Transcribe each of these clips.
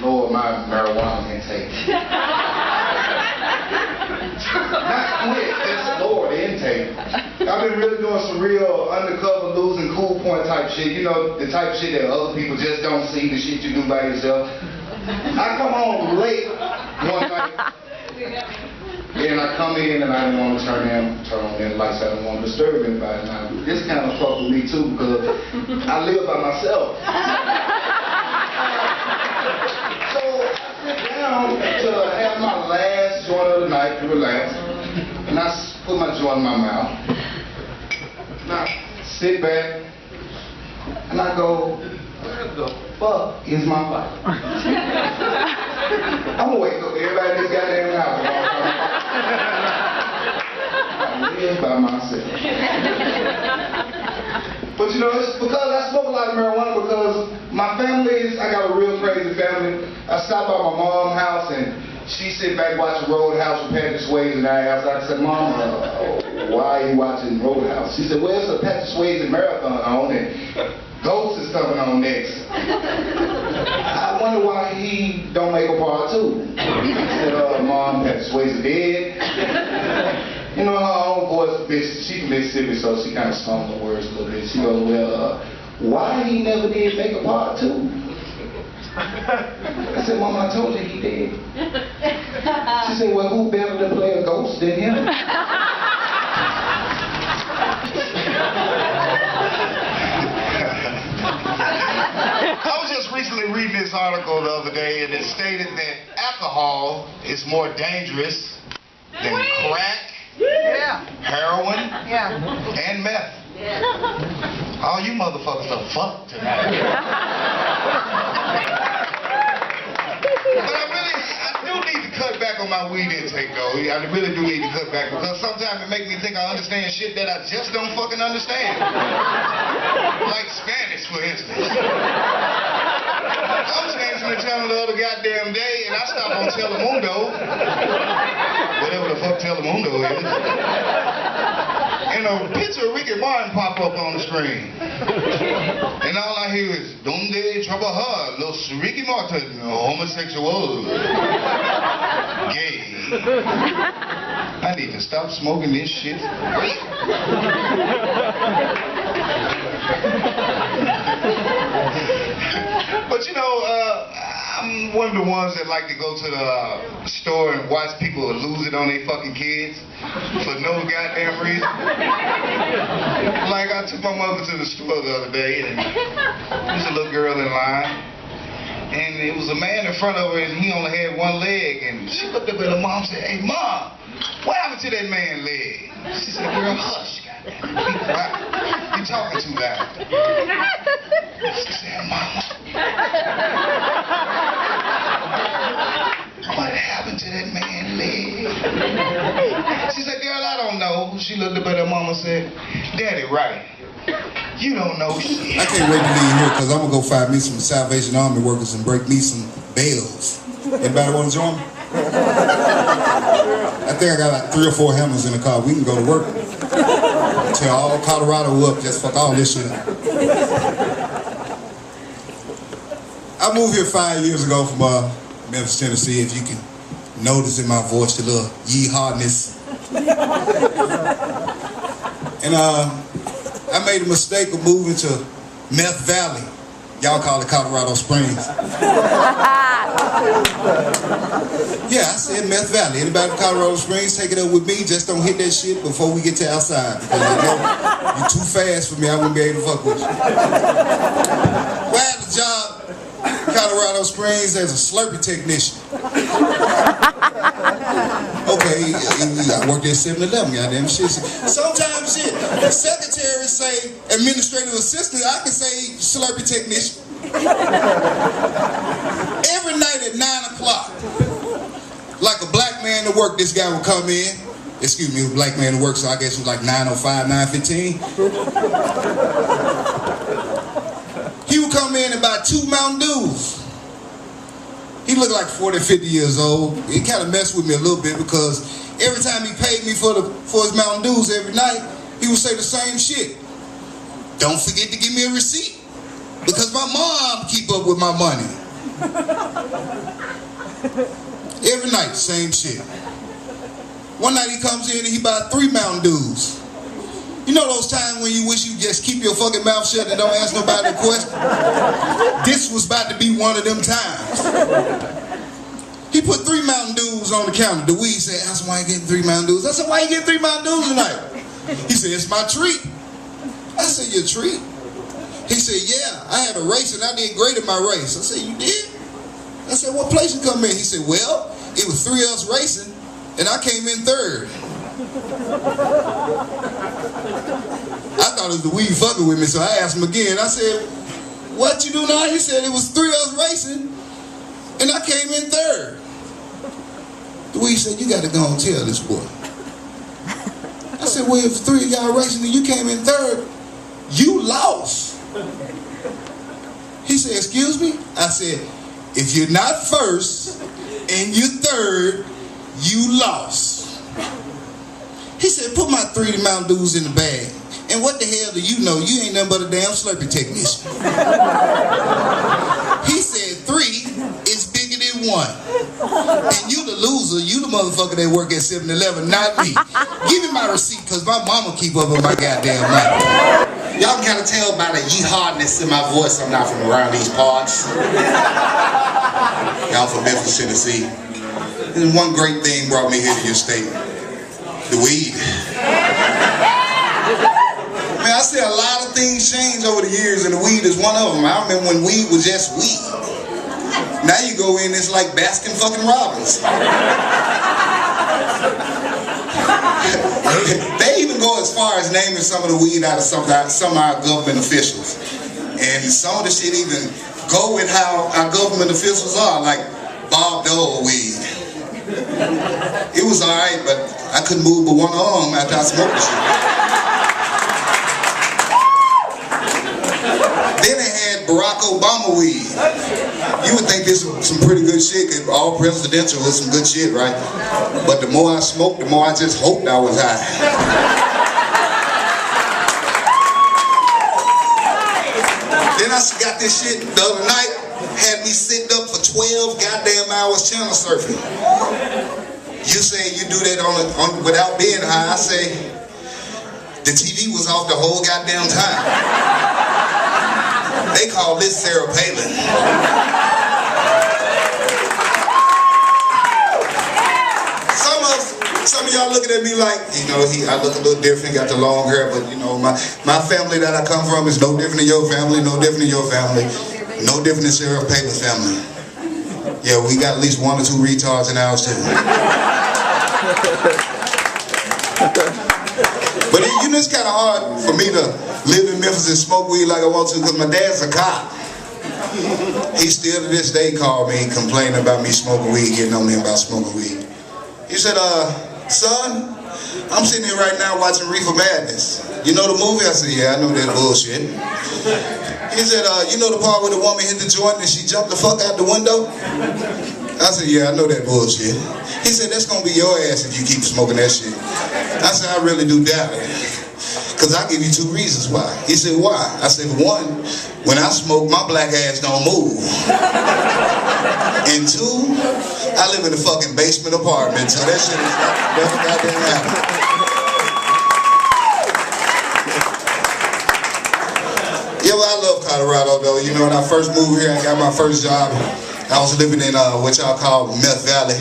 lower my marijuana intake. Not quit, just lower the intake. I've been really doing some real undercover, losing cool point type shit. You know, the type of shit that other people just don't see, the shit you do by yourself. I come home late one night, and I come in and I didn't want to turn on the lights. I didn't want to disturb anybody. Now, this kind of fucked with me too because I live by myself. So I sit down to have my last joint of the night to relax, and I put my joint in my mouth. And I sit back, and I go, where the fuck is my bike? I'm gonna wake up everybody in this goddamn house. I live by myself. But you know, it's because I smoke a lot of marijuana because my family I got a real crazy family. I stopped by my mom's house and she sit back watching Roadhouse with Patrick Swayze in our house. I said, Mom, why are you watching Roadhouse? She said, well, it's a Patrick Swayze marathon on and Ghost is coming on next. I wonder why he don't make a part two. I said, Mom, Patrick Swayze dead. You know, her own voice, she from Mississippi, so she kind of stumbled the words a little bit. She goes, well, why he never did make a part two? I said, Mom, I told you he did. She said, well, who better to play a ghost than him? I was just recently reading this article the other day, and it stated that alcohol is more dangerous than crack, heroin, and meth. All you motherfuckers are fucked tonight. But I do need to cut back on my weed intake though. I really do need to cut back because sometimes it makes me think I understand shit that I just don't fucking understand. Like Spanish, for instance. I was changing the channel the other goddamn day and I stopped on Telemundo. Whatever the fuck Telemundo is. And a picture of Ricky Martin pop up on the screen. And all I hear is, Donde trabaja los Ricky Martin, homosexual, gay. I need to stop smoking this shit. But you know, I'm one of the ones that like to go to the store and watch people lose it on their fucking kids for no goddamn reason. Like I took my mother to the store the other day and there was a little girl in line and it was a man in front of her and he only had one leg and she looked up at her mom and said, hey Mom, what happened to that man's leg? She said, girl, hush, goddamn, be quiet. You're talking too loud. She said, Mama, what happened to that man's leg? She said, girl, I don't know. She looked up at her mama and said, Daddy, right. You don't know shit. I can't wait to leave here because I'm going to go find me some Salvation Army workers and break me some bells. Anybody want to join me? I think I got like 3 or 4 hammers in the car. We can go to work. Tear all Colorado up, just fuck all this shit up. I moved here 5 years ago from Memphis, Tennessee. If you can notice in my voice, the little yee-hardness. And I made a mistake of moving to Meth Valley. Y'all call it Colorado Springs. Yeah, I said Meth Valley. Anybody from Colorado Springs, take it up with me. Just don't hit that shit before we get to outside. Because I know you're too fast for me. I wouldn't be able to fuck with you. Well, I had a job in Colorado Springs as a Slurpee technician. Okay, I worked at 7-Eleven, goddamn shit. Sometimes shit, secretaries say administrative assistant, I can say Slurpee technician. Every night at 9 o'clock, like a black man to work, this guy would come in. Excuse me, a black man to work, so I guess it was like 9:05, 9:15. He would come in and buy 2 Mountain Dews. He looked like 40, 50 years old. It kind of messed with me a little bit because every time he paid me for his Mountain Dews every night, he would say the same shit. Don't forget to give me a receipt because my mom keep up with my money. Every night, same shit. One night he comes in and he buys 3 Mountain Dews. You know those times when you wish you just keep your fucking mouth shut and don't ask nobody a question? This was about to be one of them times. He put 3 Mountain Dews on the counter. The weed said, I said, why you getting 3 Mountain Dews? I said, why you getting 3 Mountain Dews tonight? He said, it's my treat. I said, your treat? He said, yeah, I had a race and I did great in my race. I said, you did? I said, what place you come in? He said, well, it was 3 of us racing and I came in 3rd. I thought it was the weed fucking with me, so I asked him again. I said, what you do now? He said, it was 3 of us racing and I came in 3rd. The weed said, you got to go and tell this boy. I said, well, if 3 of y'all racing and you came in 3rd, you lost. He said, excuse me? I said, if you're not 1st and you're 3rd, you lost. He said, put my 3 Mountain Dews in the bag. And what the hell do you know? You ain't nothing but a damn Slurpee technician. He said, 3 is bigger than 1. And you the loser, you the motherfucker that work at 7-Eleven, not me. Give me my receipt, because my mama keep up with my goddamn money. Y'all can kind of tell by the yee-hardness in my voice I'm not from around these parts. Y'all from Memphis, Tennessee. And one great thing brought me here to your state. The weed. Man, I see a lot of things change over the years and the weed is one of them. I remember when weed was just weed. Now you go in, it's like Baskin fucking Robbins. They even go as far as naming some of the weed out of some of our government officials. And some of the shit even go with how our government officials are, like Bob Dole weed. It was alright, but I couldn't move but one arm after I smoked the shit. Then they had Barack Obama weed. You would think this was some pretty good shit, because all presidential was some good shit, right? But the more I smoked, the more I just hoped I was high. Then I got this shit the other night, had me sitting up for 12 goddamn hours channel surfing. You say you do that on without being high. I say the TV was off the whole goddamn time. They call this Sarah Palin. Some of y'all looking at me like, you know, I look a little different, got the long hair, but you know, my family that I come from is no different than your family, no different than your family, no different than Sarah Palin's family. Yeah, we got at least 1 or 2 retards in ours too. But you know, it's kind of hard for me to live in Memphis and smoke weed like I want to, because my dad's a cop. He still to this day called me complaining about me smoking weed, getting on me about smoking weed. He said, son, I'm sitting here right now watching Reefer Madness. You know the movie? I said, yeah, I know that bullshit. He said, you know the part where the woman hit the joint and she jumped the fuck out the window? I said, yeah, I know that bullshit. He said, that's gonna be your ass if you keep smoking that shit. I said, I really do doubt it. Because I'll give you 2 reasons why. He said, why? I said, 1, when I smoke, my black ass don't move. And 2, I live in a fucking basement apartment, so that shit is never goddamn happening. Yeah, well, I love Colorado, though. You know, when I first moved here and got my first job, I was living in what y'all call Myth Valley,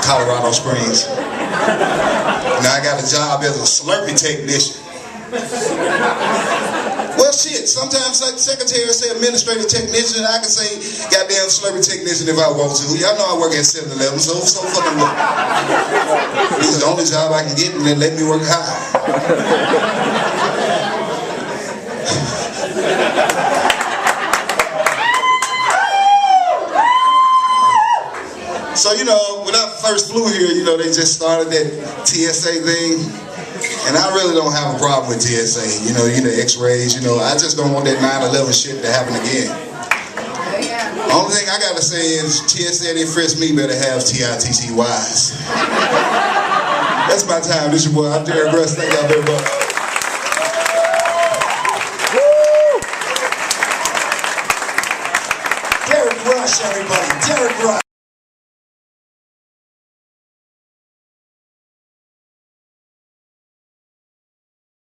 Colorado Springs. Now I got a job as a Slurpee technician. Well, shit, sometimes like secretary say administrative technician, I can say goddamn Slurpee technician if I want to. Y'all know I work at 7-Eleven, so fucking look. This is the only job I can get, and they let me work high. So, you know, when I first flew here, you know, they just started that TSA thing. And I really don't have a problem with TSA. You know, the x-rays, you know, I just don't want that 9/11 shit to happen again. Only thing I gotta say is TSA, they frisk me, better have TITCYs. That's my time. This your boy, I'm Derrick. Thank y'all very much. Derrick Rush, everybody. Derrick Rush.